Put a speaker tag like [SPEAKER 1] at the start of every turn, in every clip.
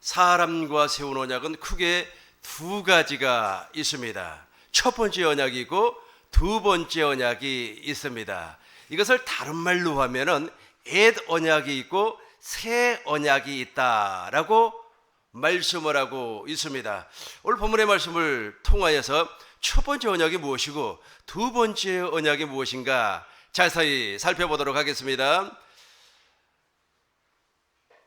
[SPEAKER 1] 사람과 세운 언약은 크게 두 가지가 있습니다. 첫 번째 언약이고 두 번째 언약이 있습니다. 이것을 다른 말로 하면은 옛 언약이 있고 새 언약이 있다라고 말씀을 하고 있습니다. 오늘 본문의 말씀을 통하여서 첫 번째 언약이 무엇이고 두 번째 언약이 무엇인가 자세히 살펴보도록 하겠습니다.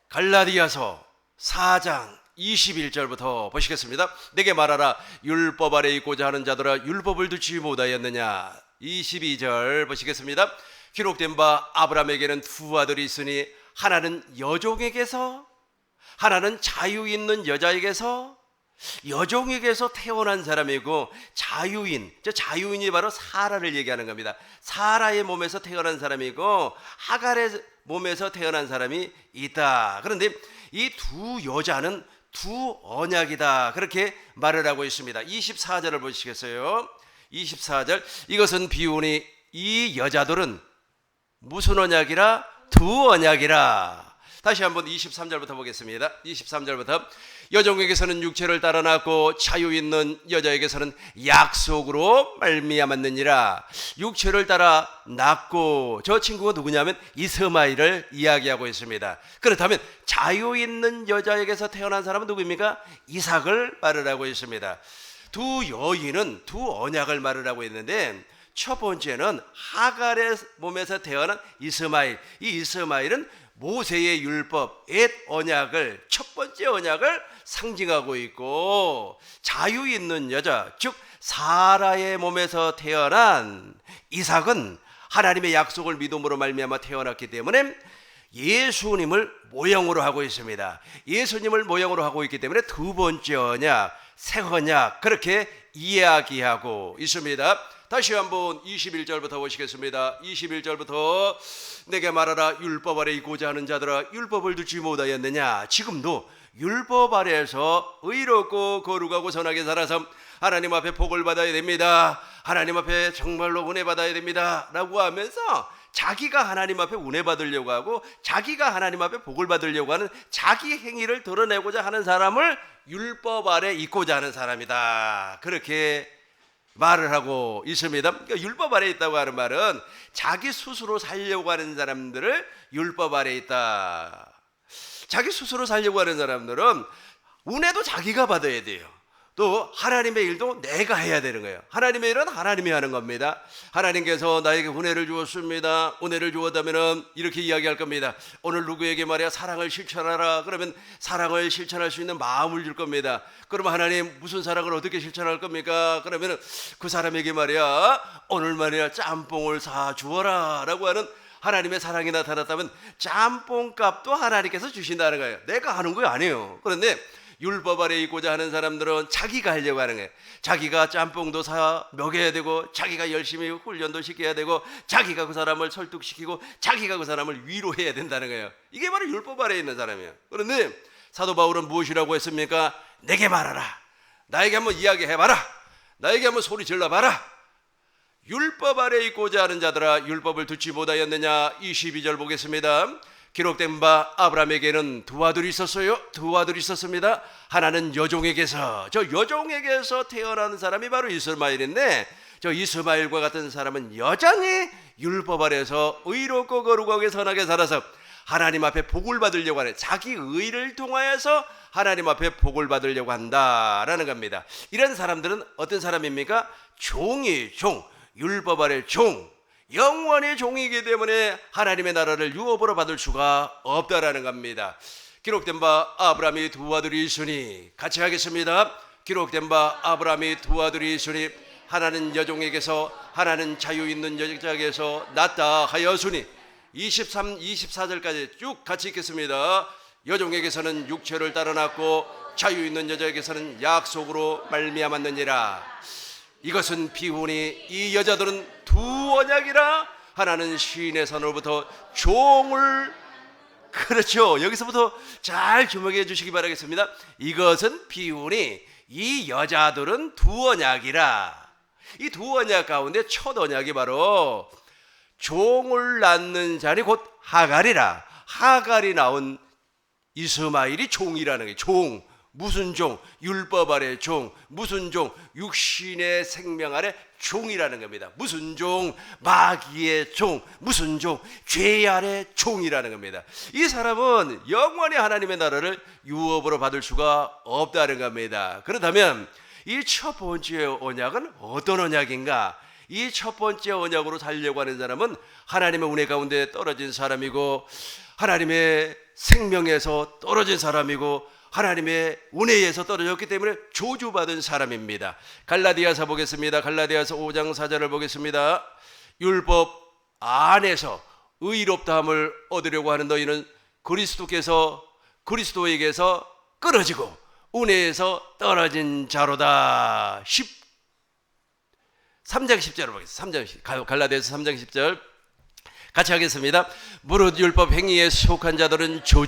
[SPEAKER 1] 갈라디아서 4장 21절부터 보시겠습니다. 내게 말하라. 율법 아래 있고자 하는 자들아 율법을 듣지 못하였느냐. 22절 보시겠습니다. 기록된 바 아브라함에게는 두 아들이 있으니 하나는 여종에게서 하나는 자유 있는 여자에게서 태어난 사람이고 자유인, 저 자유인이 바로 사라를 얘기하는 겁니다. 사라의 몸에서 태어난 사람이고 하갈의 몸에서 태어난 사람이 있다. 그런데 이 두 여자는 두 언약이다. 그렇게 말을 하고 있습니다. 24절을 보시겠어요? 24절 이것은 비유니 이 여자들은 무슨 언약이라? 두 언약이라. 다시 한번 23절부터 보겠습니다. 23절부터 여종에게서는 육체를 따라 낳고 자유 있는 여자에게서는 약속으로 말미암았느니라. 육체를 따라 낳고 저 친구가 누구냐면 이스마엘을 이야기하고 있습니다. 그렇다면 자유 있는 여자에게서 태어난 사람은 누구입니까? 이삭을 말을 하고 있습니다. 두 여인은 두 언약을 말을 하고 있는데 첫 번째는 하갈의 몸에서 태어난 이스마엘. 이 이스마엘은 모세의 율법, 옛 언약을, 첫 번째 언약을 상징하고 있고 자유 있는 여자, 즉 사라의 몸에서 태어난 이삭은 하나님의 약속을 믿음으로 말미암아 태어났기 때문에 예수님을 모형으로 하고 있습니다. 예수님을 모형으로 하고 있기 때문에 두 번째 언약, 새 언약 그렇게 이야기하고 있습니다. 다시 한번 21절부터 보시겠습니다. 21절부터 내게 말하라. 율법 아래 있고자 하는 자들아 율법을 듣지 못하였느냐. 지금도 율법 아래에서 의롭고 거룩하고 선하게 살아서 하나님 앞에 복을 받아야 됩니다. 하나님 앞에 정말로 은혜 받아야 됩니다 라고 하면서 자기가 하나님 앞에 은혜 받으려고 하고 자기가 하나님 앞에 복을 받으려고 하는 자기 행위를 드러내고자 하는 사람을 율법 아래 있고자 하는 사람이다. 그렇게 말을 하고 있습니다. 그러니까 율법 아래 있다고 하는 말은 자기 스스로 살려고 하는 사람들을 율법 아래 있다. 자기 스스로 살려고 하는 사람들은 은혜도 자기가 받아야 돼요. 또 하나님의 일도 내가 해야 되는 거예요. 하나님의 일은 하나님이 하는 겁니다. 하나님께서 나에게 은혜를 주었습니다. 은혜를 주었다면 이렇게 이야기할 겁니다. 오늘 누구에게 말이야 사랑을 실천하라. 그러면 사랑을 실천할 수 있는 마음을 줄 겁니다. 그러면 하나님 무슨 사랑을 어떻게 실천할 겁니까? 그러면 그 사람에게 말이야 오늘 말이야 짬뽕을 사주어라 라고 하는 하나님의 사랑이 나타났다면 짬뽕 값도 하나님께서 주신다는 거예요. 내가 하는 거 아니에요. 그런데 율법 아래 있고자 하는 사람들은 자기가 하려고 하는 거예요. 자기가 짬뽕도 사 먹여야 되고 자기가 열심히 훈련도 시켜야 되고 자기가 그 사람을 설득시키고 자기가 그 사람을 위로해야 된다는 거예요. 이게 바로 율법 아래 있는 사람이에요. 그런데 사도 바울은 무엇이라고 했습니까? 내게 말하라. 나에게 한번 이야기해봐라. 나에게 한번 소리 질러봐라. 율법 아래 있고자 하는 자들아 율법을 듣지 못하였느냐. 22절 보겠습니다. 기록된 바 아브라함에게는 두 아들이 있었어요. 두 아들이 있었습니다. 하나는 여종에게서, 저 여종에게서 태어난 사람이 바로 이스마엘인데 저 이스마엘과 같은 사람은 여전히 율법 아래에서 의롭고 거룩하게 선하게 살아서 하나님 앞에 복을 받으려고 하는, 자기 의를 통하여서 하나님 앞에 복을 받으려고 한다라는 겁니다. 이런 사람들은 어떤 사람입니까? 종이 종, 율법 아래 종, 영원히 종이기 때문에 하나님의 나라를 유업으로 받을 수가 없다라는 겁니다. 기록된 바 아브라함이 두 아들이 있으니, 같이 하겠습니다. 기록된 바 아브라함이 두 아들이 있으니 하나는 여종에게서 하나는 자유 있는 여자에게서 낳다 하였으니. 23, 24절까지 쭉 같이 읽겠습니다. 여종에게서는 육체를 따라 낳고 자유 있는 여자에게서는 약속으로 말미암았느니라. 이것은 비유니 이 여자들은 두 언약이라. 하나는 시인의 산으로부터 종을, 그렇죠, 여기서부터 잘 주목해 주시기 바라겠습니다. 이것은 비유니 이 여자들은 두 언약이라. 이 두 언약 가운데 첫 언약이 바로 종을 낳는 자리 곧 하갈이라. 하갈이 낳은 이스마엘이 종이라는 게 종. 무슨 종? 율법 아래 종. 무슨 종? 육신의 생명 아래 종이라는 겁니다. 무슨 종? 마귀의 종. 무슨 종? 죄 아래 종이라는 겁니다. 이 사람은 영원히 하나님의 나라를 유업으로 받을 수가 없다는 겁니다. 그렇다면 이 첫 번째 언약은 어떤 언약인가? 이 첫 번째 언약으로 살려고 하는 사람은 하나님의 은혜 가운데 떨어진 사람이고, 하나님의 생명에서 떨어진 사람이고, 하나님의 은혜에서 떨어졌기 때문에 저주받은 사람입니다. 갈라디아서 보겠습니다. 갈라디아서 5장 4절을 보겠습니다. 율법 안에서 의롭다함을 얻으려고 하는 너희는 그리스도에게서 끊어지고 은혜에서 떨어진 자로다. 3장 10절을 보겠습니다. 갈라디아서 3장 10절 같이 하겠습니다. 무릇 율법 행위에 속한 자들은 저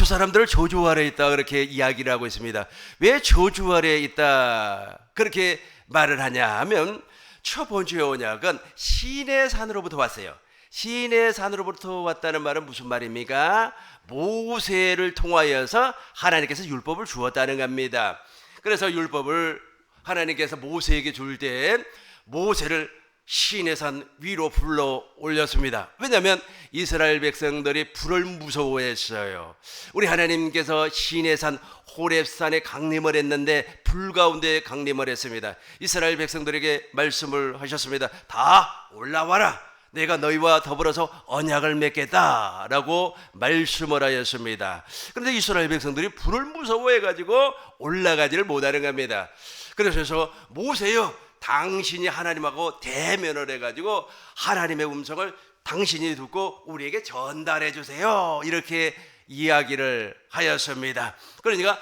[SPEAKER 1] 사람들 저주 아래 있다, 그렇게 이야기를 하고 있습니다. 왜 저주 아래 있다 그렇게 말을 하냐 하면, 첫 번째 언약은 시내산으로부터 왔어요. 시내산으로부터 왔다는 말은 무슨 말입니까? 모세를 통하여서 하나님께서 율법을 주었다는 겁니다. 그래서 율법을 하나님께서 모세에게 줄 때 모세를 시내산 위로 불러 올렸습니다. 왜냐하면 이스라엘 백성들이 불을 무서워했어요. 우리 하나님께서 시내산 호렙산에 강림을 했는데 불 가운데 강림을 했습니다. 이스라엘 백성들에게 말씀을 하셨습니다. 다 올라와라, 내가 너희와 더불어서 언약을 맺겠다라고 말씀을 하였습니다. 그런데 이스라엘 백성들이 불을 무서워해가지고 올라가지를 못하는 겁니다. 그래서 모세여, 당신이 하나님하고 대면을 해가지고 하나님의 음성을 당신이 듣고 우리에게 전달해 주세요, 이렇게 이야기를 하였습니다. 그러니까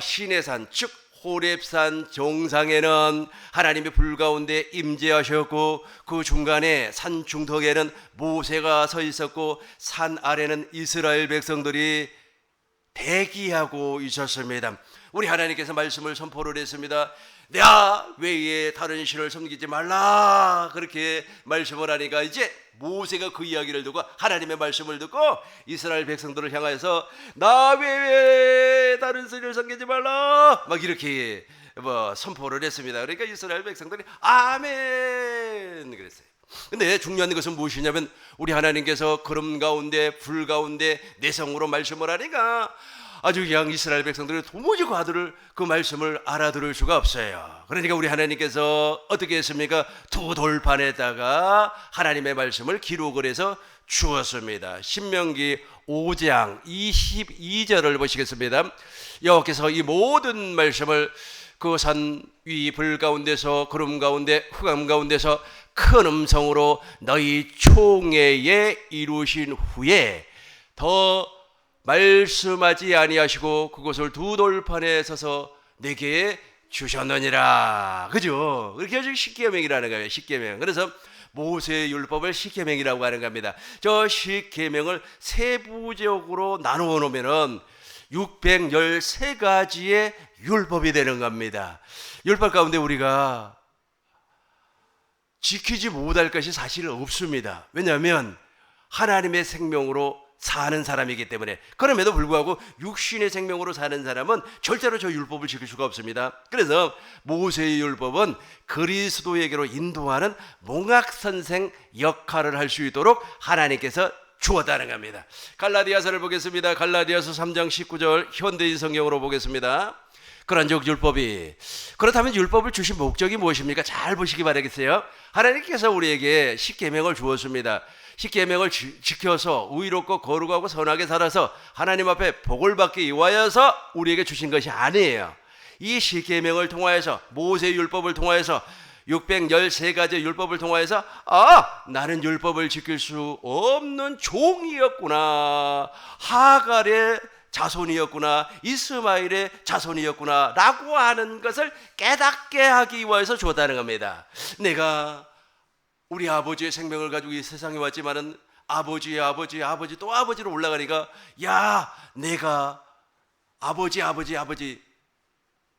[SPEAKER 1] 시내산 즉 호렙산 정상에는 하나님의 불 가운데 임재하셨고, 그 중간에 산 중턱에는 모세가 서 있었고, 산 아래는 이스라엘 백성들이 대기하고 있었습니다. 우리 하나님께서 말씀을 선포를 했습니다. 나 외에 다른 신을 섬기지 말라, 그렇게 말씀을 하니까 이제 모세가 그 이야기를 듣고 하나님의 말씀을 듣고 이스라엘 백성들을 향하여서 나 외에 다른 신을 섬기지 말라 막 이렇게 선포를 했습니다. 그러니까 이스라엘 백성들이 아멘 그랬어요. 근데 중요한 것은 무엇이냐면, 우리 하나님께서 구름 가운데 불 가운데 내성으로 말씀을 하니까 아주 그냥 이스라엘 백성들이 도무지 그 말씀을 알아들을 수가 없어요. 그러니까 우리 하나님께서 어떻게 했습니까? 두 돌판에다가 하나님의 말씀을 기록을 해서 주었습니다. 신명기 5장 22절을 보시겠습니다. 여호와께서 이 모든 말씀을 그 산 위 불 가운데서 구름 가운데 흑암 가운데서 큰 음성으로 너희 총회에 이루신 후에 더 말씀하지 아니하시고 그것을 두 돌판에 서서 내게 주셨느니라. 그죠? 그렇게 해서 십계명이라는 거예요. 십계명. 그래서 모세의 율법을 십계명이라고 하는 겁니다. 저 십계명을 세부적으로 나누어 놓으면은 613가지의 율법이 되는 겁니다. 율법 가운데 우리가 지키지 못할 것이 사실 없습니다. 왜냐하면 하나님의 생명으로 사는 사람이기 때문에. 그럼에도 불구하고 육신의 생명으로 사는 사람은 절대로 저 율법을 지킬 수가 없습니다. 그래서 모세의 율법은 그리스도에게로 인도하는 몽학선생 역할을 할 수 있도록 하나님께서 주었다는 겁니다. 갈라디아서를 보겠습니다. 갈라디아서 3장 19절 현대인 성경으로 보겠습니다. 그런즉 율법이, 그렇다면 율법을 주신 목적이 무엇입니까? 잘 보시기 바라겠어요. 하나님께서 우리에게 십계명을 주었습니다. 십계명을 지켜서 의롭고 거룩하고 선하게 살아서 하나님 앞에 복을 받기 위하여서 우리에게 주신 것이 아니에요. 이 십계명을 통하여서, 모세의 율법을 통하여서, 613가지 율법을 통하여서 나는 율법을 지킬 수 없는 종이었구나, 하갈의 자손이었구나, 이스마엘의 자손이었구나 라고 하는 것을 깨닫게 하기 위해서 주었다는 겁니다. 내가 우리 아버지의 생명을 가지고 이 세상에 왔지만은 아버지의 아버지 또 아버지로 올라가니까, 야, 내가 아버지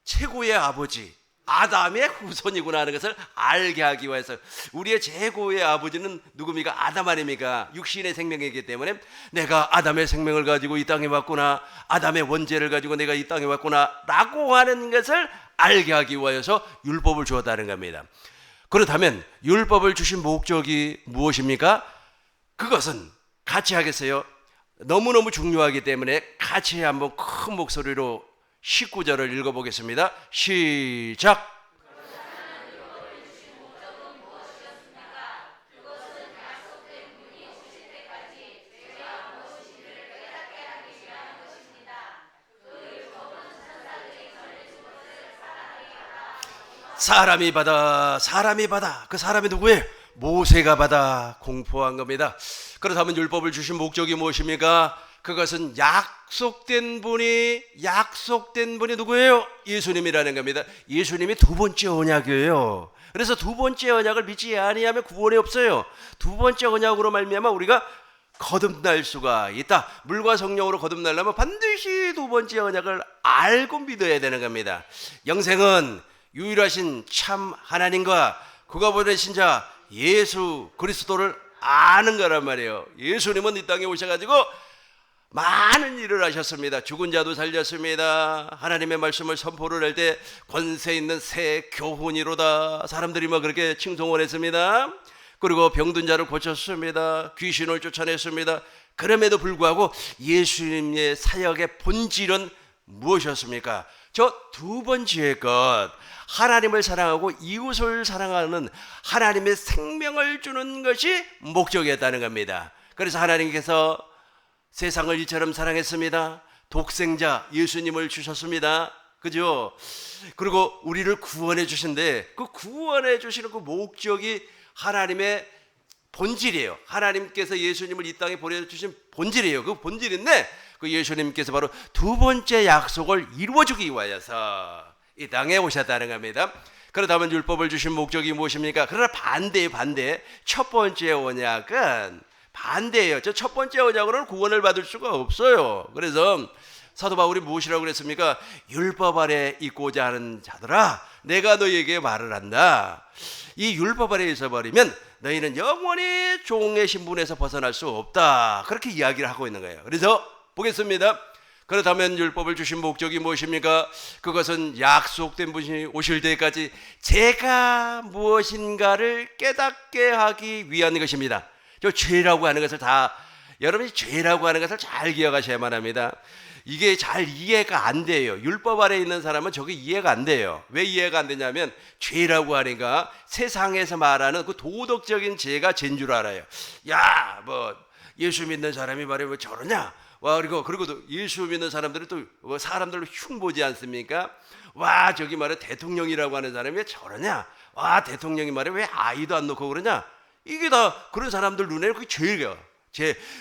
[SPEAKER 1] 최고의 아버지, 아담의 후손이구나 하는 것을 알게 하기 위해서. 우리의 최고의 아버지는 누굽니까? 아담 아닙니까? 육신의 생명이기 때문에 내가 아담의 생명을 가지고 이 땅에 왔구나, 아담의 원죄를 가지고 내가 이 땅에 왔구나 라고 하는 것을 알게 하기 위해서 율법을 주었다는 겁니다. 그렇다면 율법을 주신 목적이 무엇입니까? 그것은 같이 하겠어요? 너무너무 중요하기 때문에 같이 한번 큰 목소리로 19절을 읽어보겠습니다. 시작. 사람이 받아. 그 사람이 누구예요? 모세가 받아 공포한 겁니다. 그렇다면 율법을 주신 목적이 무엇입니까? 그것은 약속된 분이 누구예요? 예수님이라는 겁니다. 예수님이 두 번째 언약이에요. 그래서 두 번째 언약을 믿지 아니하면 구원이 없어요. 두 번째 언약으로 말미암아 우리가 거듭날 수가 있다. 물과 성령으로 거듭나려면 반드시 두 번째 언약을 알고 믿어야 되는 겁니다. 영생은 유일하신 참 하나님과 그가 보내신 자 예수 그리스도를 아는 거란 말이에요. 예수님은 이 땅에 오셔가지고 많은 일을 하셨습니다. 죽은 자도 살렸습니다. 하나님의 말씀을 선포를 할 때 권세 있는 새 교훈이로다. 사람들이 막 그렇게 칭송을 했습니다. 그리고 병든 자를 고쳤습니다. 귀신을 쫓아냈습니다. 그럼에도 불구하고 예수님의 사역의 본질은 무엇이었습니까? 저 두 번째 것, 하나님을 사랑하고 이웃을 사랑하는 하나님의 생명을 주는 것이 목적이었다는 겁니다. 그래서 하나님께서 세상을 이처럼 사랑했습니다. 독생자 예수님을 주셨습니다. 그죠? 그리고 우리를 구원해 주신데 그 구원해 주시는 그 목적이 하나님의 본질이에요. 하나님께서 예수님을 이 땅에 보내주신 본질이에요. 그 본질인데 그 예수님께서 바로 두 번째 약속을 이루어주기 위하여서 이 땅에 오셨다는 겁니다. 그렇다면 율법을 주신 목적이 무엇입니까? 그러나 반대. 첫 번째 언약은 반대예요. 저 첫 번째 언약으로는 구원을 받을 수가 없어요. 그래서 사도 바울이 무엇이라고 그랬습니까? 율법 아래 있고자 하는 자들아, 내가 너희에게 말을 한다. 이 율법 아래 있어버리면 너희는 영원히 종의 신분에서 벗어날 수 없다. 그렇게 이야기를 하고 있는 거예요. 그래서 보겠습니다. 그렇다면 율법을 주신 목적이 무엇입니까? 그것은 약속된 분이 오실 때까지 죄가 무엇인가를 깨닫게 하기 위한 것입니다. 저 죄라고 하는 것을 여러분이 죄라고 하는 것을 잘 기억하셔야만 합니다. 이게 잘 이해가 안 돼요. 율법 아래 있는 사람은 저게 이해가 안 돼요. 왜 이해가 안 되냐면 죄라고 하니까 세상에서 말하는 그 도덕적인 죄가 죄인 줄 알아요. 야, 뭐 예수 믿는 사람이 말이야 왜 저러냐? 와, 그리고 또 예수 믿는 사람들은 또 사람들로 흉보지 않습니까? 와, 저기 말해 대통령이라고 하는 사람이 왜 저러냐? 와, 대통령이 말해 왜 아이도 안 놓고 그러냐? 이게 다 그런 사람들 눈에는 그게 죄예요.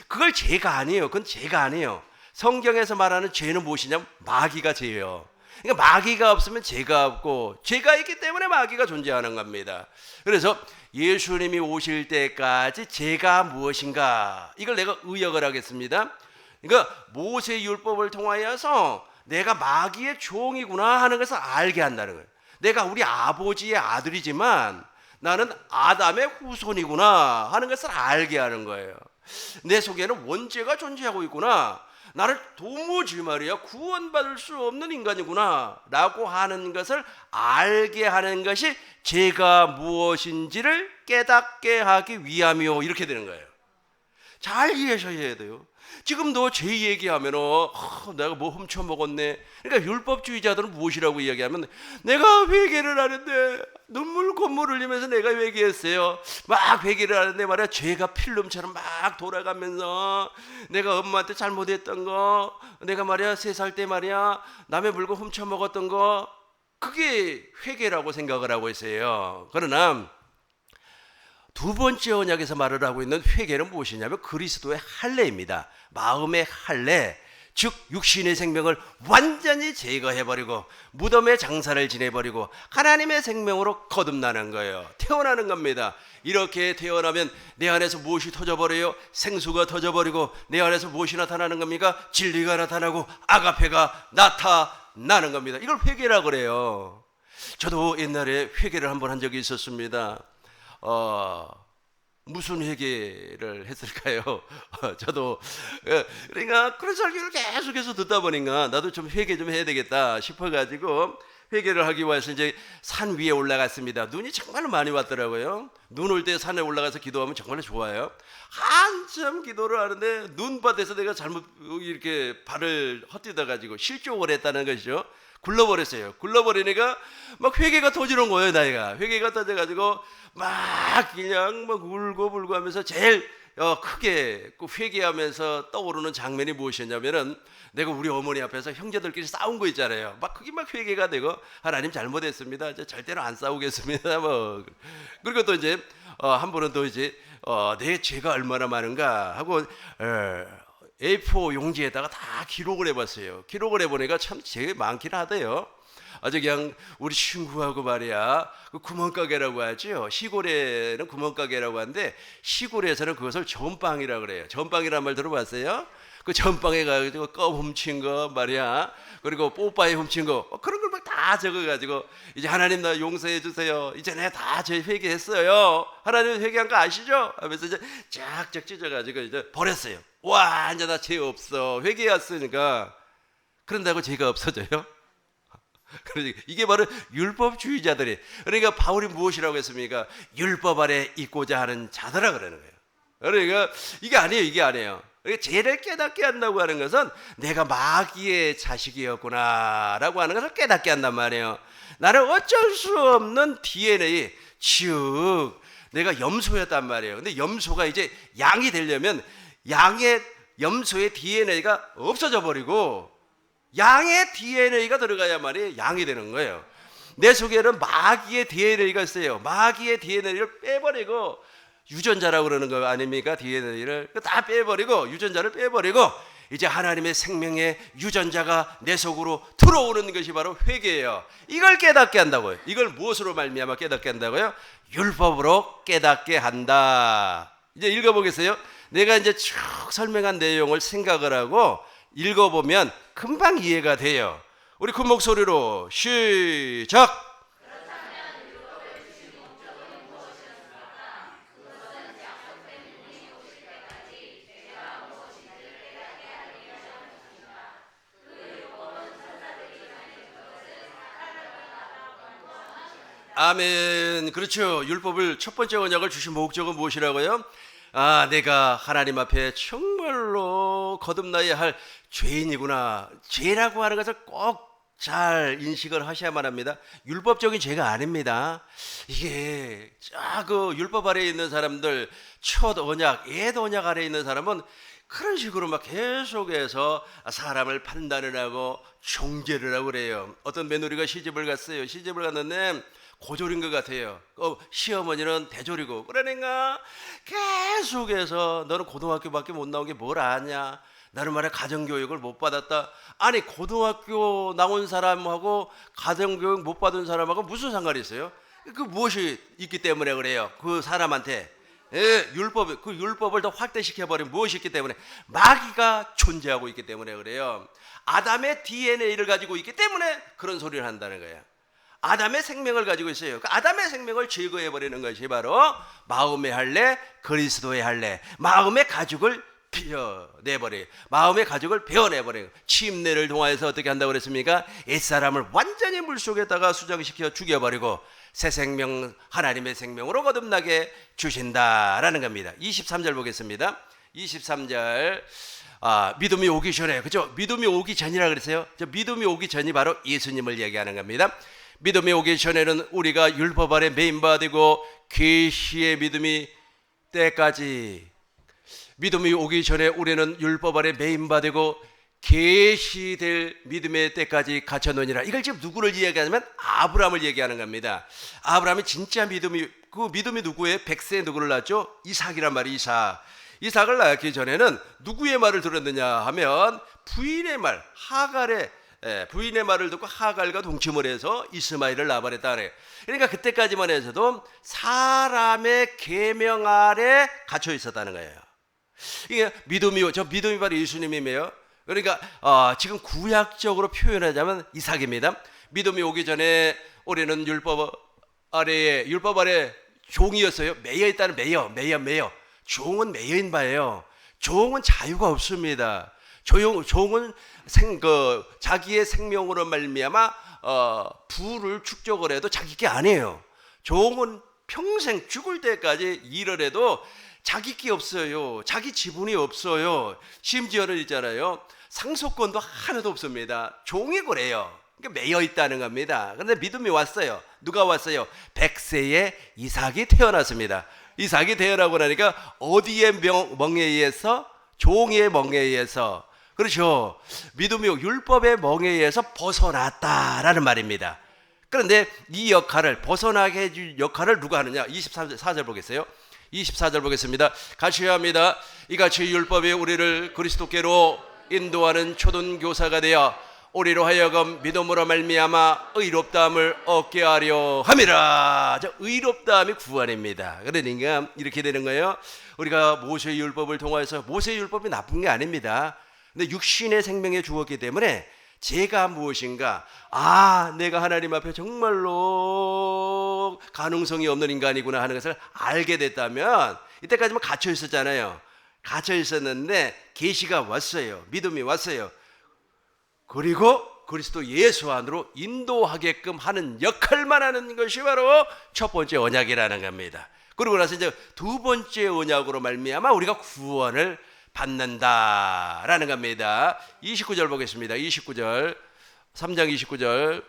[SPEAKER 1] 그걸 죄가 아니에요. 그건 죄가 아니에요. 성경에서 말하는 죄는 무엇이냐면 마귀가 죄예요. 그러니까 마귀가 없으면 죄가 없고 죄가 있기 때문에 마귀가 존재하는 겁니다. 그래서 예수님이 오실 때까지 죄가 무엇인가 이걸 내가 의역을 하겠습니다. 그러니까 모세 율법을 통하여서 내가 마귀의 종이구나 하는 것을 알게 한다는 거예요. 내가 우리 아버지의 아들이지만 나는 아담의 후손이구나 하는 것을 알게 하는 거예요. 내 속에는 원죄가 존재하고 있구나. 나를 도무지 말이야 구원받을 수 없는 인간이구나 라고 하는 것을 알게 하는 것이 죄가 무엇인지를 깨닫게 하기 위함이요. 이렇게 되는 거예요. 잘 이해하셔야 돼요. 지금도 죄 얘기하면 내가 뭐 훔쳐 먹었네. 그러니까 율법주의자들은 무엇이라고 이야기하면 내가 회개를 하는데 눈물 콧물 흘리면서 내가 회개했어요. 막 회개를 하는데 말이야 죄가 필름처럼 막 돌아가면서 내가 엄마한테 잘못했던 거, 내가 말이야 3살 때 말이야 남의 물건 훔쳐 먹었던 거, 그게 회개라고 생각을 하고 있어요. 그러나 두 번째 언약에서 말을 하고 있는 회개는 무엇이냐면 그리스도의 할례입니다. 마음의 할례, 즉 육신의 생명을 완전히 제거해버리고 무덤의 장사를 지내버리고 하나님의 생명으로 거듭나는 거예요. 태어나는 겁니다. 이렇게 태어나면 내 안에서 무엇이 터져버려요? 생수가 터져버리고 내 안에서 무엇이 나타나는 겁니까? 진리가 나타나고 아가페가 나타나는 겁니다. 이걸 회개라고 그래요. 저도 옛날에 회개를 한번 한 적이 있었습니다. 무슨 회개를 했을까요? 저도 그러니까 그런 설교를 계속해서 듣다 보니까 나도 좀 회개 좀 해야 되겠다 싶어가지고 회개를 하기 위해서 이제 산 위에 올라갔습니다. 눈이 정말 많이 왔더라고요. 눈 올 때 산에 올라가서 기도하면 정말 좋아요. 한참 기도를 하는데 눈밭에서 내가 잘못 이렇게 발을 헛디뎌 가지고 실족을 했다는 것이죠. 굴러버렸어요. 굴러버리니까 막 회개가 터지는 거예요. 나이가 회개가 터져가지고 막 그냥 막 울고 불고 하면서 제일 크게 회개하면서 떠오르는 장면이 무엇이었냐면은 내가 우리 어머니 앞에서 형제들끼리 싸운 거 있잖아요. 막 그게 막 회개가 되고 하나님 잘못했습니다. 이제 절대로 안 싸우겠습니다. 뭐 그리고 또 이제 한 번은 또 이제 내 죄가 얼마나 많은가 하고 A4 용지에다가 다 기록을 해봤어요. 기록을 해보니까 참 죄 많긴 하대요. 아주 그냥 우리 친구하고 말이야 그 구멍가게라고 하죠. 시골에는 구멍가게라고 하는데 시골에서는 그것을 전빵이라고 그래요. 전빵이란 말 들어봤어요? 그 전빵에 가지고 껌 훔친 거 말이야, 그리고 뽀빠이 훔친 거 그런 걸 막 다 적어가지고 이제 하나님 나 용서해 주세요. 이제 내가 다 제 회개했어요. 하나님 회개한 거 아시죠? 하면서 이제 쫙쫙 찢어가지고 이제 버렸어요. 와 이제 나 죄 없어. 회개했으니까. 그런다고 죄가 없어져요? 그러니까 이게 바로 율법주의자들이, 그러니까 바울이 무엇이라고 했습니까? 율법 아래 있고자 하는 자들아 그러는 거예요. 그러니까 이게 아니에요. 이게 아니에요. 그러니까 죄를 깨닫게 한다고 하는 것은 내가 마귀의 자식이었구나 라고 하는 것을 깨닫게 한단 말이에요. 나는 어쩔 수 없는 DNA, 즉 내가 염소였단 말이에요. 근데 염소가 이제 양이 되려면 양의 염소의 DNA가 없어져 버리고 양의 DNA가 들어가야만이 양이 되는 거예요. 내 속에는 마귀의 DNA가 있어요. 마귀의 DNA를 빼버리고, 유전자라고 그러는 거 아닙니까? DNA를 다 빼버리고, 유전자를 빼버리고 이제 하나님의 생명의 유전자가 내 속으로 들어오는 것이 바로 회개예요. 이걸 깨닫게 한다고요. 이걸 무엇으로 말미암아 깨닫게 한다고요? 율법으로 깨닫게 한다. 이제 읽어보겠어요. 내가 이제 쭉 설명한 내용을 생각을 하고 읽어보면 금방 이해가 돼요. 우리 큰 목소리로 시작. 아멘. 그렇죠. 율법을 첫 번째 언약을 주신 목적은 무엇이라고요? 내가 하나님 앞에 정말로 거듭나야 할 죄인이구나. 죄라고 하는 것을 꼭 잘 인식을 하셔야만 합니다. 율법적인 죄가 아닙니다. 이게 그 율법 아래에 있는 사람들, 첫 언약, 옛 언약 아래에 있는 사람은 그런 식으로 막 계속해서 사람을 판단을 하고 정죄를 하고 그래요. 어떤 며느리가 시집을 갔어요. 시집을 갔는데 고졸인 것 같아요. 시어머니는 대졸이고, 그러니까 계속해서 너는 고등학교밖에 못 나온 게 뭘 아냐, 나는 말이야 가정교육을 못 받았다. 아니 고등학교 나온 사람하고 가정교육 못 받은 사람하고 무슨 상관이 있어요? 그 무엇이 있기 때문에 그래요. 그 사람한테 그 율법을 더 확대시켜버린 무엇이 있기 때문에? 마귀가 존재하고 있기 때문에 그래요. 아담의 DNA를 가지고 있기 때문에 그런 소리를 한다는 거예요. 아담의 생명을 가지고 있어요. 그 아담의 생명을 제거해버리는 것이 바로 마음의 할례, 그리스도의 할례, 마음의 가죽을 베어내버려요. 마음의 가죽을 베어내버려요. 침례를 통하여서 어떻게 한다고 그랬습니까? 옛사람을 완전히 물속에다가 수정시켜 죽여버리고 새 생명, 하나님의 생명으로 거듭나게 주신다라는 겁니다. 23절 보겠습니다. 23절. 믿음이 오기 전에, 그죠? 믿음이 오기 전이라 그랬어요. 믿음이 오기 전이 바로 예수님을 얘기하는 겁니다. 믿음이 오기 전에는 우리가 율법 아래 매인받고 계시의 믿음이 때까지, 믿음이 오기 전에 우리는 율법 아래 매인받고 계시될 믿음의 때까지 갇혀놓으니라. 이걸 지금 누구를 이야기하냐면 아브라함을 얘기하는 겁니다. 아브라함이 진짜 믿음이, 그 믿음이 누구예요? 백세에 누구를 낳았죠? 이삭이란 말이 이삭을 낳기 전에는 누구의 말을 들었느냐 하면 부인의 말, 하갈의 부인의 말을 듣고 하갈과 동침을 해서 이스마엘을 낳아버렸다 그래요. 그러니까 그때까지만 해서도 사람의 계명 아래 갇혀 있었다는 거예요. 이게 믿음이 바로 예수님이며 그러니까 지금 구약적으로 표현하자면 이삭입니다. 믿음이 오기 전에 우리는 율법 아래 종이었어요. 매여 있다는 매여. 종은 매여인 바예요. 종은 자유가 없습니다. 종은 자기의 생명으로 말미암아 부를 축적을 해도 자기 게 아니에요. 종은 평생 죽을 때까지 일을 해도 자기 게 없어요. 자기 지분이 없어요. 심지어는 있잖아요, 상속권도 하나도 없습니다. 종이 그래요. 그러니까 매여 있다는 겁니다. 그런데 믿음이 왔어요. 누가 왔어요? 100세에 이삭이 태어났습니다. 이삭이 태어나고 나니까 어디의 멍에 의해서? 종의 멍에 의해서. 그렇죠. 믿음이 율법의 멍에 의해서 벗어났다라는 말입니다. 그런데 이 역할을 벗어나게 해줄 역할을 누가 하느냐? 24절 보겠어요. 24절 보겠습니다. 같이 합니다. 이같이 율법이 우리를 그리스도께로 인도하는 초등 교사가 되어 우리로 하여금 믿음으로 말미암아 의롭다함을 얻게 하려 함이라. 저 의롭다함이 구원입니다. 그러니까 이렇게 되는 거예요. 우리가 모세의 율법을 통해서, 모세의 율법이 나쁜 게 아닙니다. 근데 육신의 생명에 주었기 때문에 제가 무엇인가, 내가 하나님 앞에 정말로 가능성이 없는 인간이구나 하는 것을 알게 됐다면, 이때까지만 갇혀 있었잖아요. 갇혀 있었는데 계시가 왔어요. 믿음이 왔어요. 그리고 그리스도 예수 안으로 인도하게끔 하는 역할만 하는 것이 바로 첫 번째 언약이라는 겁니다. 그리고 나서 이제 두 번째 언약으로 말미암아 우리가 구원을 받는다라는 겁니다. 29절 보겠습니다. 29절, 3장 29절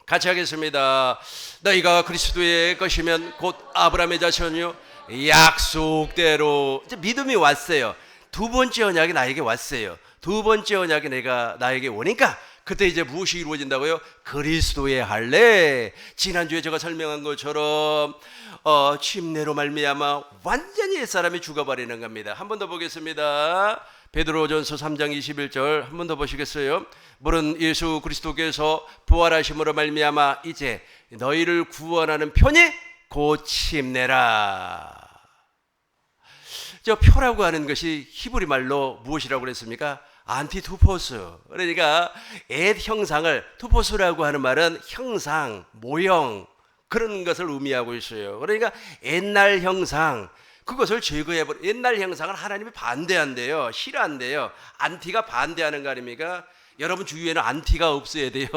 [SPEAKER 1] 같이 하겠습니다. 너희가 그리스도의 것이면 곧 아브라함의 자손이요 약속대로. 이제 믿음이 왔어요. 두 번째 언약이 나에게 왔어요. 두 번째 언약이 나에게 오니까 그때 이제 무엇이 이루어진다고요? 그리스도의 할례. 지난주에 제가 설명한 것처럼 침례로 말미암아 완전히 옛사람이 죽어버리는 겁니다. 한 번 더 보겠습니다. 베드로전서 3장 21절 한 번 더 보시겠어요? 물은 예수 그리스도께서 부활하심으로 말미암아 이제 너희를 구원하는 편이 곧 침례라. 저 표라고 하는 것이 히브리 말로 무엇이라고 그랬습니까? 안티투포스. 그러니까 옛 형상을, 투포스라고 하는 말은 형상, 모형, 그런 것을 의미하고 있어요. 그러니까 옛날 형상, 그것을 제거해버려. 옛날 형상을 하나님이 반대한대요. 싫어한대요. 안티가 반대하는 거 아닙니까? 여러분 주위에는 안티가 없어야 돼요.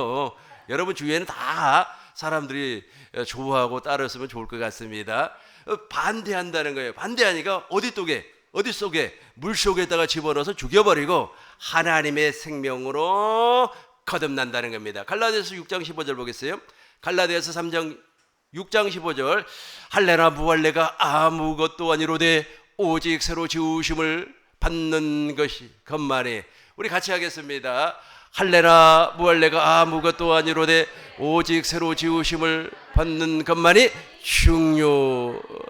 [SPEAKER 1] 여러분 주위에는 다 사람들이 좋아하고 따랐으면 좋을 것 같습니다. 반대한다는 거예요. 반대하니까 어디 속에 물속에다가 집어넣어서 죽여버리고 하나님의 생명으로 거듭난다는 겁니다. 갈라디아서 6장 15절 보겠어요. 갈라디아서 3장 6장 15절 할례나 무할례가 아무것도 아니로되 오직 새로 지으심을 받는 것이 것만이. 우리 같이 하겠습니다. 할례나 무할례가 아무것도 아니로되 오직 새로 지으심을 받는 것만이 중요하니라.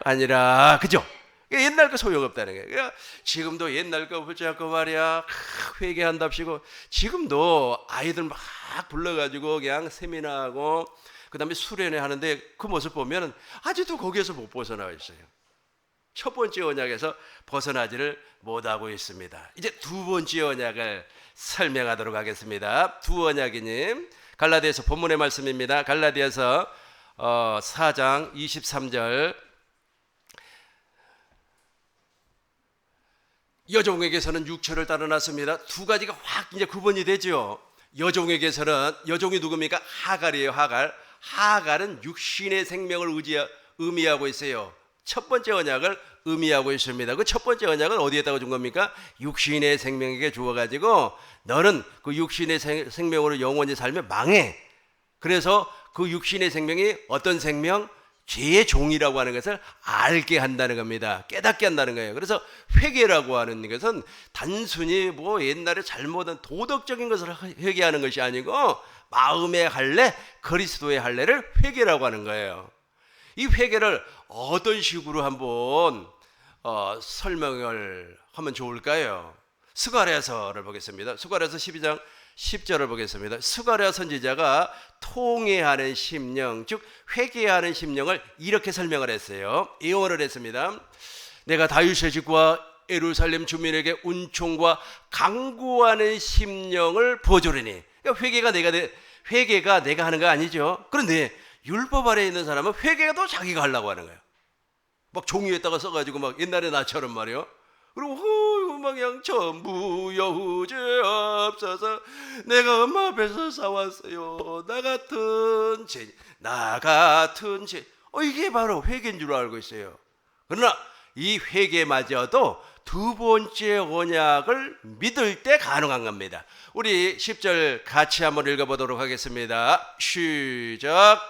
[SPEAKER 1] 그죠? 옛날 거 소용없다는 거예요. 그러니까 지금도 옛날 거 붙잡고 말이야 회개한답시고, 지금도 아이들 막 불러가지고 그냥 세미나하고 그 다음에 수련회 하는데 그 모습 보면 아직도 거기에서 못 벗어나와 있어요. 첫 번째 언약에서 벗어나지를 못하고 있습니다. 이제 두 번째 언약을 설명하도록 하겠습니다. 두 언약이님, 갈라디아서 본문의 말씀입니다. 갈라디아서 4장 23절. 여종에게서는 육체를 따라놨습니다. 두 가지가 확 이제 구분이 되죠. 여종에게서는, 여종이 누굽니까? 하갈이에요. 하갈은 육신의 생명을 의미하고 있어요. 첫 번째 언약을 의미하고 있습니다. 그 첫 번째 언약은 어디에다가 준 겁니까? 육신의 생명에게 주어가지고 너는 그 육신의 생명으로 영원히 살면 망해. 그래서 그 육신의 생명이 어떤 생명? 죄의 종이라고 하는 것을 알게 한다는 겁니다. 깨닫게 한다는 거예요. 그래서 회개라고 하는 것은 단순히 뭐 옛날에 잘못한 도덕적인 것을 회개하는 것이 아니고 마음의 할례, 그리스도의 할례를 회개라고 하는 거예요. 이 회개를 어떤 식으로 한번 설명을 하면 좋을까요? 스가랴서를 보겠습니다. 스가랴서 12장 10절을 보겠습니다. 스가랴 선지자가 통회하는 심령, 즉 회개하는 심령을 이렇게 설명을 했어요. 예언을 했습니다. 내가 다윗의 집과 예루살렘 주민에게 은총과 강구하는 심령을 부어주리니. 그러니까 회개가 내가 하는 거 아니죠. 그런데 율법 아래에 있는 사람은 회개도 자기가 하려고 하는 거예요. 막 종이에다가 써가지고 막 옛날에 나처럼 말이요. 그리고 막 그냥 전부 여호제 앞서서 내가 엄마 앞에서 싸웠어요. 나 같은 죄. 이게 바로 회개인 줄 알고 있어요. 그러나 이 회개마저도 두 번째 언약을 믿을 때 가능한 겁니다. 우리 10절 같이 한번 읽어보도록 하겠습니다. 시작.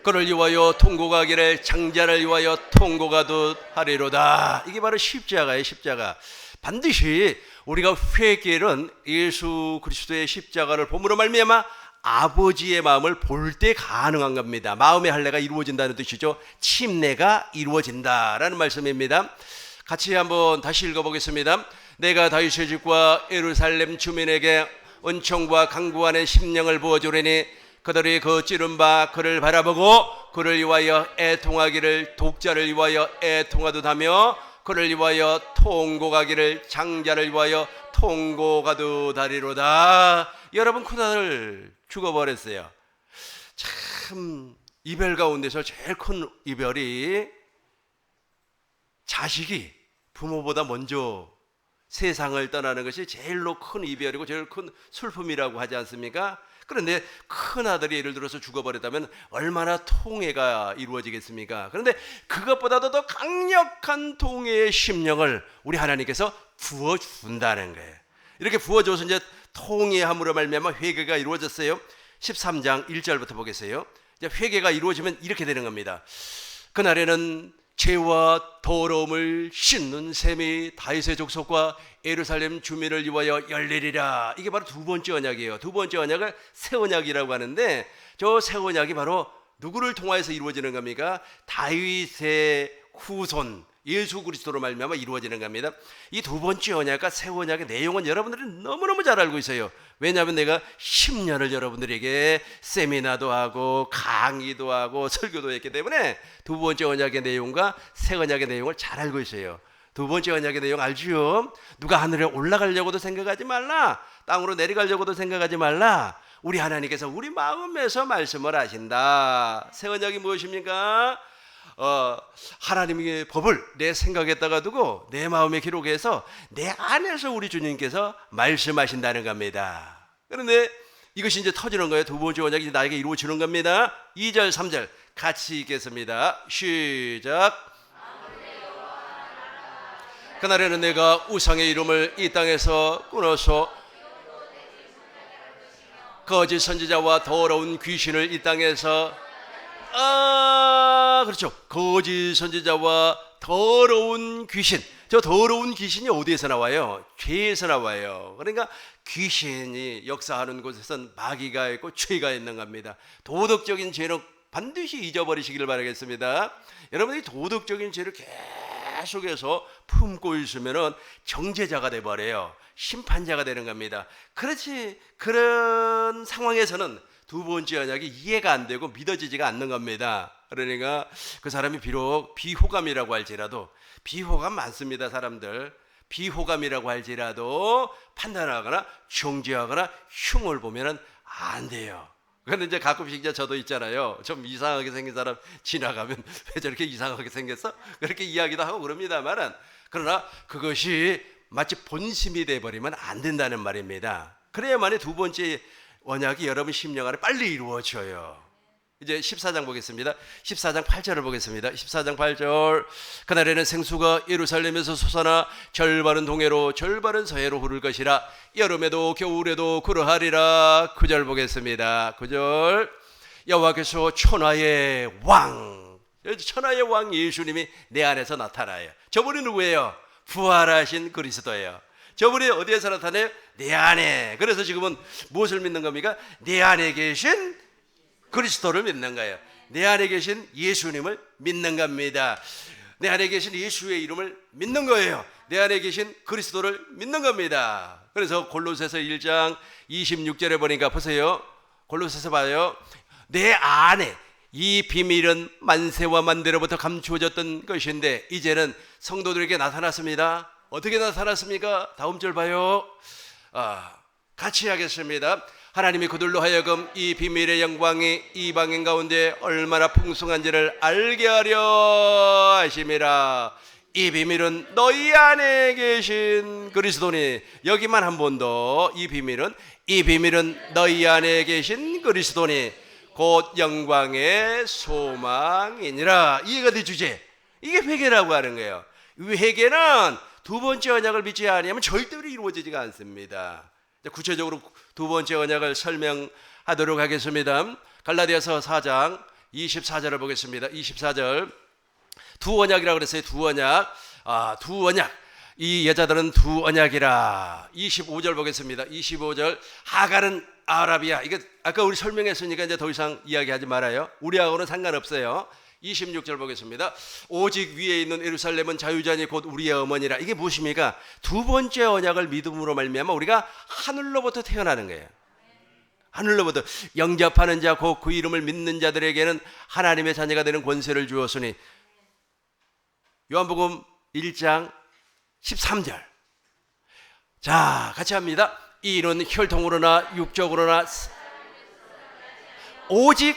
[SPEAKER 1] 그를 위하여 통곡하기를 장자를 위하여 통곡하듯 하리로다. 이게 바로 십자가예요. 십자가. 반드시 우리가 회개는 예수 그리스도의 십자가를 봄으로 말미암아 아버지의 마음을 볼 때 가능한 겁니다. 마음의 할례가 이루어진다는 뜻이죠. 침례가 이루어진다라는 말씀입니다. 같이 한번 다시 읽어보겠습니다. 내가 다윗의 집과 예루살렘 주민에게 은총과 강구하는 심령을 부어주리니 그들이 그 찌른 바 그를 바라보고 그를 위하여 애통하기를 독자를 위하여 애통하듯 하며 그를 위하여 통곡하기를 장자를 위하여 통곡하듯 하리로다. 여러분, 고난을 죽어버렸어요. 참 이별 가운데서 제일 큰 이별이 자식이 부모보다 먼저 세상을 떠나는 것이 제일로 큰 이별이고 제일 큰 슬픔이라고 하지 않습니까? 그런데 큰 아들이 예를 들어서 죽어버렸다면 얼마나 통회가 이루어지겠습니까? 그런데 그것보다도 더 강력한 통회의 심령을 우리 하나님께서 부어준다는 거예요. 이렇게 부어줘서 이제 통회함으로 말미암아 회개가 이루어졌어요. 13장 1절부터 보겠어요. 이제 회개가 이루어지면 이렇게 되는 겁니다. 그날에는 죄와 더러움을 씻는 셈이 다윗의 족속과 예루살렘 주민을 위하여 열리리라. 이게 바로 두 번째 언약이에요. 두 번째 언약을 새 언약이라고 하는데 저 새 언약이 바로 누구를 통하여서 이루어지는 겁니까? 다윗의 후손 예수 그리스도로 말미암아 이루어지는 겁니다. 이 두 번째 언약과 새 언약의 내용은 여러분들이 너무너무 잘 알고 있어요. 왜냐하면 내가 10년을 여러분들에게 세미나도 하고 강의도 하고 설교도 했기 때문에 두 번째 언약의 내용과 새 언약의 내용을 잘 알고 있어요. 두 번째 언약의 내용 알지요? 누가 하늘에 올라가려고도 생각하지 말라. 땅으로 내려가려고도 생각하지 말라. 우리 하나님께서 우리 마음에서 말씀을 하신다. 새 언약이 무엇입니까? 하나님의 법을 내 생각에다가 두고 내 마음에 기록해서 내 안에서 우리 주님께서 말씀하신다는 겁니다. 그런데 이것이 이제 터지는 거예요. 두 번째 언약이 나에게 이루어지는 겁니다. 2절 3절 같이 읽겠습니다. 시작. 그날에는 내가 우상의 이름을 이 땅에서 끊어서 거짓 선지자와 더러운 귀신을 이 땅에서 그렇죠. 거짓 선지자와 더러운 귀신. 저 더러운 귀신이 어디에서 나와요? 죄에서 나와요. 그러니까 귀신이 역사하는 곳에선 마귀가 있고 죄가 있는 겁니다. 도덕적인 죄는 반드시 잊어버리시길 바라겠습니다. 여러분이 도덕적인 죄를 계속해서 품고 있으면 정죄자가 돼버려요. 심판자가 되는 겁니다. 그렇지, 그런 상황에서는 두 번째 언약이 이해가 안 되고 믿어지지가 않는 겁니다. 그러니까 그 사람이 비록 비호감이라고 할지라도, 비호감 많습니다. 사람들 비호감이라고 할지라도 판단하거나 정죄하거나 흉을 보면 안 돼요. 그런데 이제 가끔씩 이제 저도 있잖아요. 좀 이상하게 생긴 사람 지나가면 왜 저렇게 이상하게 생겼어? 그렇게 이야기도 하고 그럽니다만은, 그러나 그것이 마치 본심이 돼버리면 안 된다는 말입니다. 그래야만이 두 번째 언약이 여러분 심령 안에 빨리 이루어져요. 이제 14장 보겠습니다. 14장 8절을 보겠습니다. 14장 8절. 그날에는 생수가 예루살렘에서 솟아나 절반은 동해로 절반은 서해로 흐를 것이라. 여름에도 겨울에도 그러하리라. 9절 보겠습니다. 9절. 여호와께서 천하의 왕, 천하의 왕 예수님이 내 안에서 나타나요. 저분이 누구예요? 부활하신 그리스도예요. 저분이 어디에서 나타나요? 내 안에. 그래서 지금은 무엇을 믿는 겁니까? 내 안에 계신 그리스도를 믿는 거예요. 내 안에 계신 예수님을 믿는 겁니다. 내 안에 계신 예수의 이름을 믿는 거예요. 내 안에 계신 그리스도를 믿는 겁니다. 그래서 골로새서 1장 26절에 보니까 보세요. 골로새서 봐요. 내 안에 이 비밀은 만세와 만대로부터 감추어졌던 것인데 이제는 성도들에게 나타났습니다. 어떻게 나타났습니까? 다음 절 봐요. 같이 하겠습니다. 하나님이 그들로 하여금 이 비밀의 영광이 이방인 가운데 얼마나 풍성한지를 알게 하려 하심이라. 이 비밀은 너희 안에 계신 그리스도니. 여기만 한 번 더. 이 비밀은 너희 안에 계신 그리스도니 곧 영광의 소망이니라. 이해가 될 주제. 이게 회개라고 하는 거예요. 회개는 두 번째 언약을 믿지 아니하면 절대로 이루어지지가 않습니다. 구체적으로 두 번째 언약을 설명하도록 하겠습니다. 갈라디아서 4장 24절을 보겠습니다. 24절. 두 언약이라고 그랬어요. 두 언약. 두 언약. 이 여자들은 두 언약이라. 25절 보겠습니다. 25절. 하갈은 아랍이야. 이거 아까 우리 설명했으니까 이제 더 이상 이야기하지 말아요. 우리하고는 상관없어요. 26절 보겠습니다. 오직 위에 있는 예루살렘은 자유자니 곧 우리의 어머니라. 이게 무엇입니까? 두 번째 언약을 믿음으로 말미암아 우리가 하늘로부터 태어나는 거예요. 하늘로부터 영접하는 자 곧 그 이름을 믿는 자들에게는 하나님의 자녀가 되는 권세를 주었으니. 요한복음 1장 13절. 자, 같이 합니다. 이는 혈통으로나 육적으로나 오직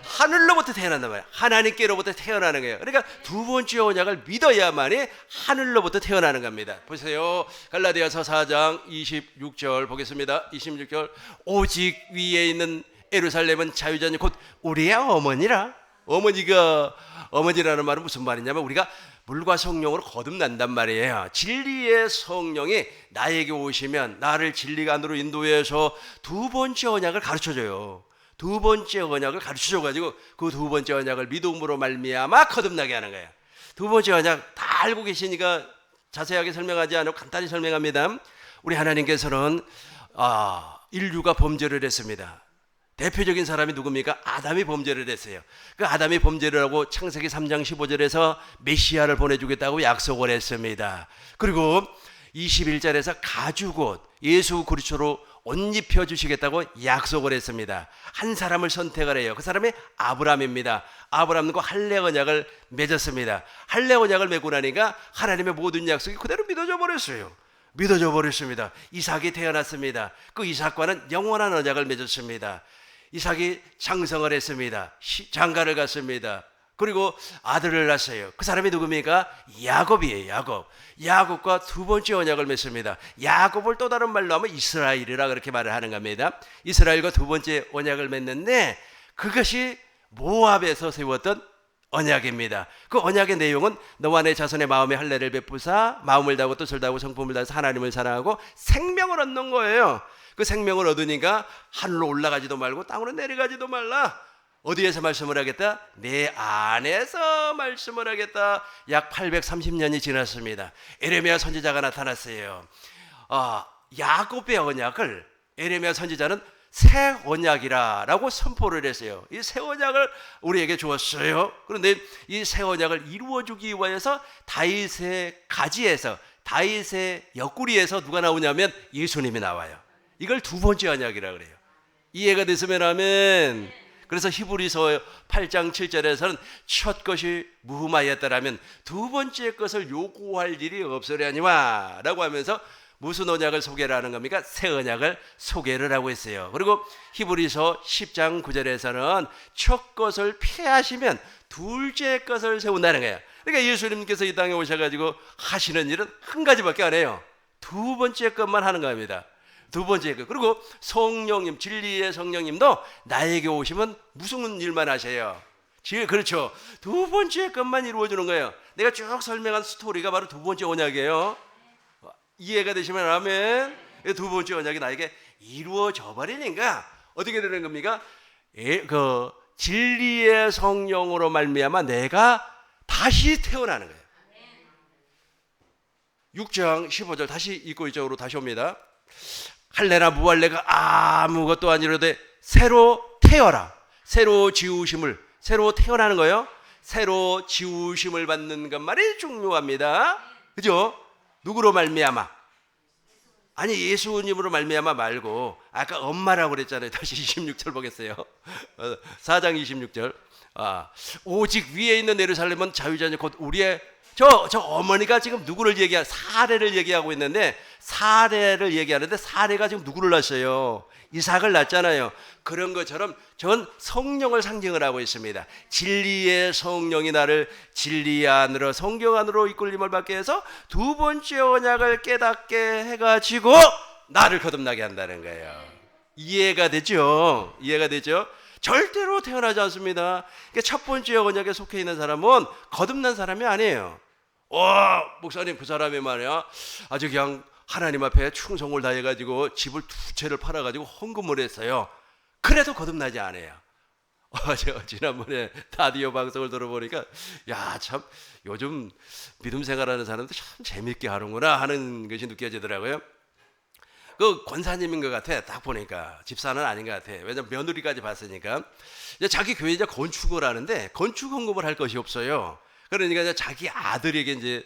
[SPEAKER 1] 하늘로부터 태어난단 말이에요. 하나님께로부터 태어나는 거예요. 그러니까 두 번째 언약을 믿어야만이 하늘로부터 태어나는 겁니다. 보세요. 갈라디아서 4장 26절 보겠습니다. 26절. 오직 위에 있는 예루살렘은 자유자니 곧 우리의 어머니라. 어머니라는 말은 무슨 말이냐면 우리가 물과 성령으로 거듭난단 말이에요. 진리의 성령이 나에게 오시면 나를 진리가 안으로 인도해서 두 번째 언약을 가르쳐줘요. 두 번째 언약을 가르쳐줘가지고 그 두 번째 언약을 믿음으로 말미암아 거듭나게 하는 거예요. 두 번째 언약 다 알고 계시니까 자세하게 설명하지 않고 간단히 설명합니다. 우리 하나님께서는 인류가 범죄를 했습니다. 대표적인 사람이 누굽니까? 아담이 범죄를 했어요. 그 아담이 범죄를 하고 창세기 3장 15절에서 메시아를 보내주겠다고 약속을 했습니다. 그리고 21절에서 가죽 옷 예수 그리스도로 옷 입혀주시겠다고 약속을 했습니다. 한 사람을 선택을 해요. 그 사람이 아브라함입니다. 아브라함과 할례 언약을 맺었습니다. 할례 언약을 맺고 나니까 하나님의 모든 약속이 그대로 믿어져 버렸습니다. 이삭이 태어났습니다. 그 이삭과는 영원한 언약을 맺었습니다. 이삭이 장성을 했습니다. 장가를 갔습니다. 그리고 아들을 낳았어요. 그 사람이 누굽니까? 야곱이에요. 야곱과 두 번째 언약을 맺습니다. 야곱을 또 다른 말로 하면 이스라엘이라 그렇게 말을 하는 겁니다. 이스라엘과 두 번째 언약을 맺는데 그것이 모압에서 세웠던 언약입니다. 그 언약의 내용은 너와 내 자손의 마음에 할례를 베푸사 마음을 다하고 뜻을 다하고 성품을 다해서 하나님을 사랑하고 생명을 얻는 거예요. 그 생명을 얻으니까 하늘로 올라가지도 말고 땅으로 내려가지도 말라. 어디에서 말씀을 하겠다? 내 안에서 말씀을 하겠다. 약 830년이 지났습니다. 에레미야 선지자가 나타났어요. 야곱의 언약을 에레미야 선지자는 새 언약이라고 선포를 했어요. 이 새 언약을 우리에게 주었어요. 그런데 이 새 언약을 이루어주기 위해서 다윗의 가지에서 다윗의 옆구리에서 누가 나오냐면 예수님이 나와요. 이걸 두 번째 언약이라고 그래요. 이해가 됐으면 아멘. 그래서 히브리서 8장 7절에서는 첫 것이 무흠하였다라면 두 번째 것을 요구할 일이 없으려니와 라고 하면서 무슨 언약을 소개를 하는 겁니까? 새 언약을 소개를 하고 있어요. 그리고 히브리서 10장 9절에서는 첫 것을 폐하시면 둘째 것을 세운다는 거예요. 그러니까 예수님께서 이 땅에 오셔가지고 하시는 일은 한 가지밖에 안 해요. 두 번째 것만 하는 겁니다. 두 번째 것. 그리고 성령님, 진리의 성령님도 나에게 오시면 무슨 일만 하세요? 그렇죠. 두 번째 것만 이루어주는 거예요. 내가 쭉 설명한 스토리가 바로 두 번째 언약이에요. 이해가 되시면 아멘. 두 번째 언약이 나에게 이루어져 버리니까 어떻게 되는 겁니까? 진리의 성령으로 말미암아 내가 다시 태어나는 거예요. 6장 15절 다시 읽고 이쪽으로 다시 옵니다. 할례나 무할례가 아무것도 아니로되 새로 태어라. 새로 지으심을 새로 태어나는 거예요. 새로 지우심을 받는 것만이 중요합니다. 그죠? 누구로 말미암아? 아니 예수님으로 말미암아 말고 아까 엄마라고 그랬잖아요. 다시 26절 보겠어요. 4장 26절. 오직 위에 있는 예루살렘은 자유자녀 곧 우리의 저 어머니가 지금 누구를 사례를 얘기하고 있는데, 사례를 얘기하는데 사례가 지금 누구를 낳았어요? 이삭을 낳았잖아요. 그런 것처럼 전 성령을 상징을 하고 있습니다. 진리의 성령이 나를 진리 안으로, 성경 안으로 이끌림을 받게 해서 두 번째 언약을 깨닫게 해가지고 나를 거듭나게 한다는 거예요. 이해가 되죠? 이해가 되죠? 절대로 태어나지 않습니다. 그러니까 첫 번째 언약에 속해 있는 사람은 거듭난 사람이 아니에요. 목사님, 그 사람이 말이야 아주 그냥 하나님 앞에 충성을 다해가지고 집을 두 채를 팔아가지고 헌금을 했어요. 그래도 거듭나지 않아요. 제가 지난번에 라디오 방송을 들어보니까 참 요즘 믿음 생활하는 사람들 참 재밌게 하는구나 하는 것이 느껴지더라고요. 그 권사님인 것 같아. 딱 보니까 집사는 아닌 것 같아. 왜냐면 며느리까지 봤으니까. 자기 교회 이제 건축을 하는데 건축 헌금을 할 것이 없어요. 그러니까 이제 자기 아들에게 이제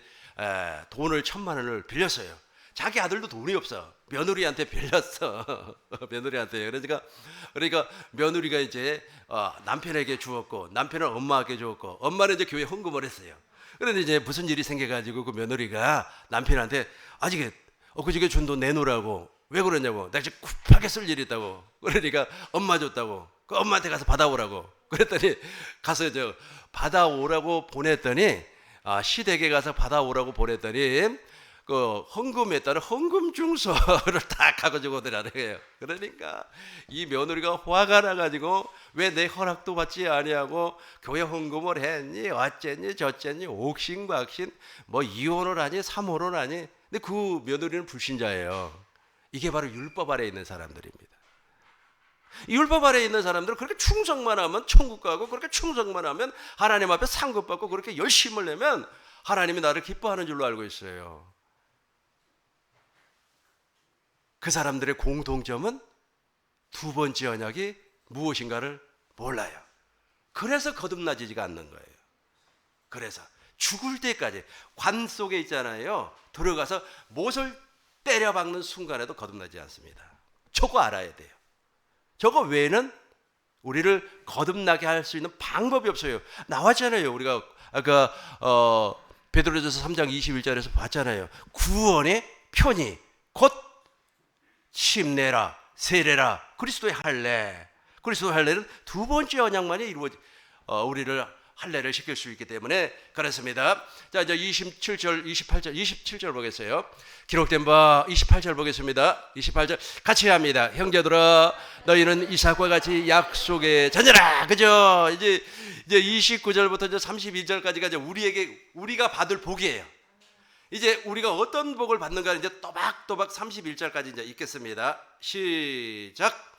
[SPEAKER 1] 돈을 1,000만 원을 빌렸어요. 자기 아들도 돈이 없어. 며느리한테 빌렸어. 며느리한테. 그러니까 며느리가 이제 남편에게 주었고, 남편은 엄마에게 주었고, 엄마는 이제 교회 헌금을 했어요. 그런데 이제 무슨 일이 생겨가지고 그 며느리가 남편한테 아직 엊그저께 준 돈 내놓으라고. 왜 그러냐고. 나 지금 급하게 쓸 일이 있다고. 그러니까 엄마 줬다고. 그 엄마한테 가서 받아오라고. 그랬더니 가서 받아오라고 보냈더니 시댁에 가서 받아오라고 보냈더니 그 헌금에 따른 헌금 증서를 딱 가지고 오더라는 거예요. 그러니까 이 며느리가 화가 나가지고 왜 내 허락도 받지 아니하고 교회 헌금을 했니 어쨌니 저쨌니 옥신각신 뭐 이혼을 하니 삼혼을 하니. 근데 그 며느리는 불신자예요. 이게 바로 율법 아래에 있는 사람들입니다. 율법 아래에 있는 사람들은 그렇게 충성만 하면 천국 가고, 그렇게 충성만 하면 하나님 앞에 상급받고, 그렇게 열심을 내면 하나님이 나를 기뻐하는 줄로 알고 있어요. 그 사람들의 공통점은 두 번째 언약이 무엇인가를 몰라요. 그래서 거듭나지가 않는 거예요. 그래서 죽을 때까지 관 속에 있잖아요. 들어가서 못을 때려박는 순간에도 거듭나지 않습니다. 저거 알아야 돼요. 저거 외에는 우리를 거듭나게 할 수 있는 방법이 없어요. 나왔잖아요. 우리가 아까 베드로전서 3장 21절에서 봤잖아요. 구원의 편이 곧 침례라, 세례라, 그리스도의 할례. 그리스도의 할례는 두 번째 언약만이 우리를 할례를 시킬 수 있기 때문에 그렇습니다. 자, 이제 27절 보겠어요. 기록된 바 28절 보겠습니다. 28절 같이 합니다. 형제들아, 너희는 이삭과 같이 약속의 자녀라. 그죠? 이제 29절부터 이제 32절까지가 이제 우리가 받을 복이에요. 이제 우리가 어떤 복을 받는가 이제 또박또박 31절까지 이제 읽겠습니다. 시작.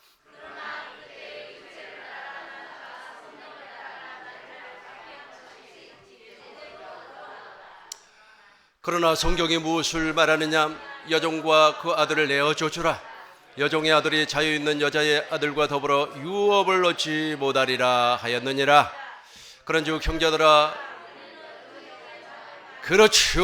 [SPEAKER 1] 그러나 성경이 무엇을 말하느냐? 여종과 그 아들을 내어 쫓으라. 여종의 아들이 자유 있는 여자의 아들과 더불어 유업을 얻지 못하리라 하였느니라. 그런즉 형제들아, 그렇죠.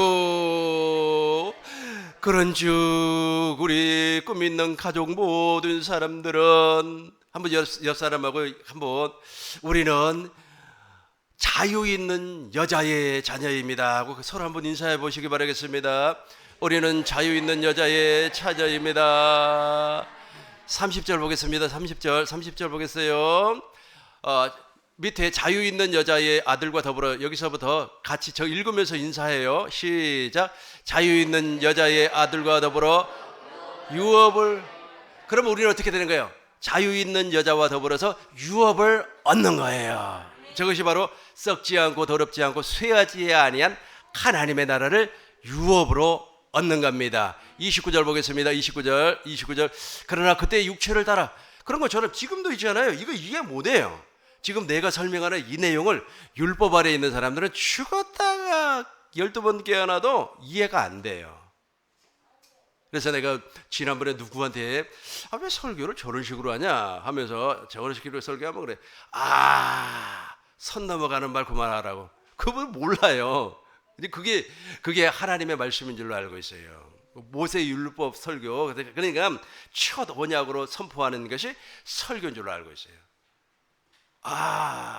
[SPEAKER 1] 그런즉 우리 꿈 있는 가족 모든 사람들은 한번 옆 사람하고 한번 우리는 자유 있는 여자의 자녀입니다 하고 서로 한번 인사해 보시기 바라겠습니다. 우리는 자유 있는 여자의 자녀입니다. 30절 보겠습니다. 30절 보겠어요. 밑에 자유 있는 여자의 아들과 더불어, 여기서부터 같이 저 읽으면서 인사해요. 시작. 자유 있는 여자의 아들과 더불어 유업을. 그러면 우리는 어떻게 되는 거예요? 자유 있는 여자와 더불어서 유업을 얻는 거예요. 저것이 바로 썩지 않고 더럽지 않고 쇠하지 아니한 하나님의 나라를 유업으로 얻는 겁니다. 29절 보겠습니다. 29절. 그러나 그때 육체를 따라. 그런 것처럼 지금도 있잖아요. 이게 뭐네요? 지금 내가 설명하는 이 내용을 율법 아래에 있는 사람들은 죽었다가 12번 깨어나도 이해가 안 돼요. 그래서 내가 지난번에 누구한테 왜 설교를 저런 식으로 하냐 하면서 저런 식으로 설교하면 그래. 선 넘어가는 말 그만하라고. 그분 몰라요. 근데 그게 하나님의 말씀인 줄로 알고 있어요. 모세 율법 설교. 그러니까 첫 언약으로 선포하는 것이 설교인 줄로 알고 있어요.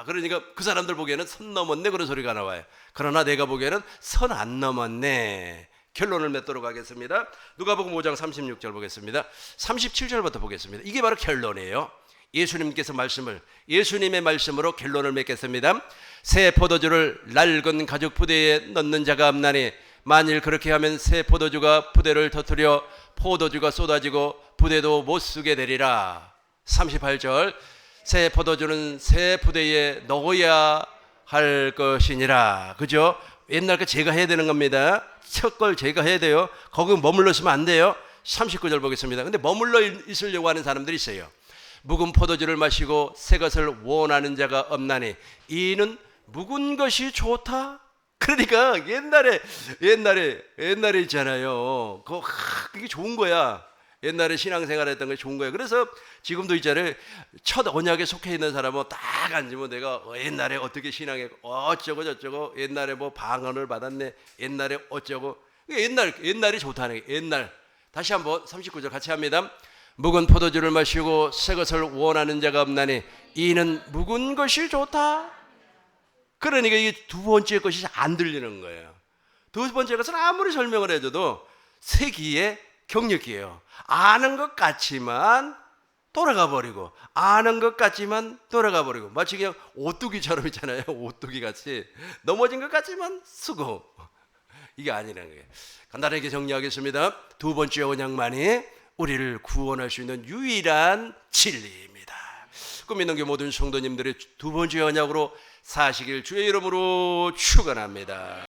[SPEAKER 1] 그러니까 그 사람들 보기에는 선 넘었네 그런 소리가 나와요. 그러나 내가 보기에는 선 안 넘었네. 결론을 맺도록 하겠습니다. 누가복음 5장 36절 보겠습니다. 37절부터 보겠습니다. 이게 바로 결론이에요. 예수님의 말씀으로 결론을 맺겠습니다. 새 포도주를 낡은 가죽 부대에 넣는 자가 없나니 만일 그렇게 하면 새 포도주가 부대를 터뜨려 포도주가 쏟아지고 부대도 못 쓰게 되리라. 38절 새 포도주는 새 부대에 넣어야 할 것이니라. 그죠? 옛날 거 제가 해야 되는 겁니다. 첫 걸 제가 해야 돼요. 거기 머물러 있으면 안 돼요. 39절 보겠습니다. 근데 머물러 있으려고 하는 사람들이 있어요. 묵은 포도주를 마시고 새 것을 원하는 자가 없나니 이는 묵은 것이 좋다. 그러니까 옛날에 있잖아요. 그게 좋은 거야. 옛날에 신앙생활 했던 게 좋은 거예요. 그래서 지금도 있잖아요. 첫 언약에 속해 있는 사람은 딱 앉으면 내가 옛날에 어떻게 신앙했고 어쩌고 저쩌고 옛날에 뭐 방언을 받았네. 옛날에 어쩌고. 옛날이 좋다는 게 옛날. 다시 한번 39절 같이 합니다. 묵은 포도주를 마시고 새 것을 원하는 자가 없나니 이는 묵은 것이 좋다. 그러니까 이게 두 번째 것이 안 들리는 거예요. 두 번째 것은 아무리 설명을 해줘도 세기의 경력이에요. 아는 것 같지만 돌아가 버리고 아는 것 같지만 돌아가 버리고 마치 그냥 오뚜기처럼 있잖아요. 오뚜기 같이 넘어진 것 같지만 쓰고 이게 아니라는 거예요. 간단하게 정리하겠습니다. 두 번째 언약만이 우리를 구원할 수 있는 유일한 진리입니다. 꿈 있는 교 모든 성도님들의 두 번째 언약으로 사시길 주의 이름으로 축원합니다.